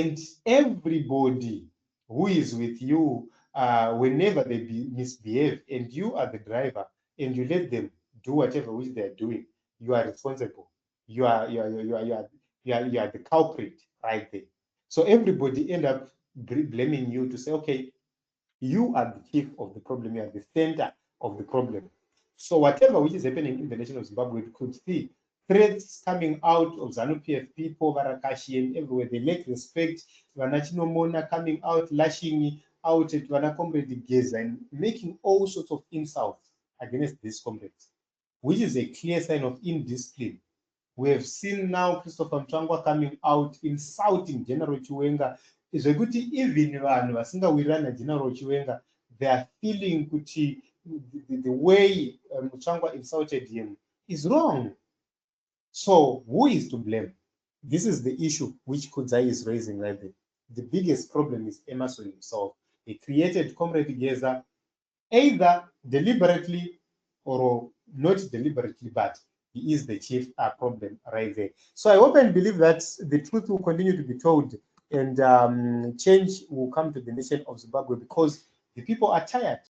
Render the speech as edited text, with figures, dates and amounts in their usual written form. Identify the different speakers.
Speaker 1: And everybody who is with you, whenever they misbehave, and you are the driver, and you let them do whatever which they are doing, you are responsible. You are the culprit right there. So everybody end up blaming you to say, okay, you are the chief of the problem, you are the center of the problem. So whatever which is happening in the nation of Zimbabwe, we could see threats coming out of ZANU-PF people, Varakashian everywhere. They lack respect. Vanachinomona coming out, lashing out at Vana Comrade Geza and making all sorts of insults against these comrades, which is a clear sign of indiscipline. We have seen now Christopher Mtangwa coming out insulting General Chiwenga. Zvekuti even vanhu vasingawirirana General Chiwenga, they are feeling kuti the way Mtangwa insulted him is wrong. So who is to blame? This is the issue which Kudzai is raising right there. The biggest problem is Emerson himself. He created Comrade Geza either deliberately or not deliberately, but he is the chief problem right there. So I hope and believe that the truth will continue to be told, and change will come to the nation of Zimbabwe, because the people are tired.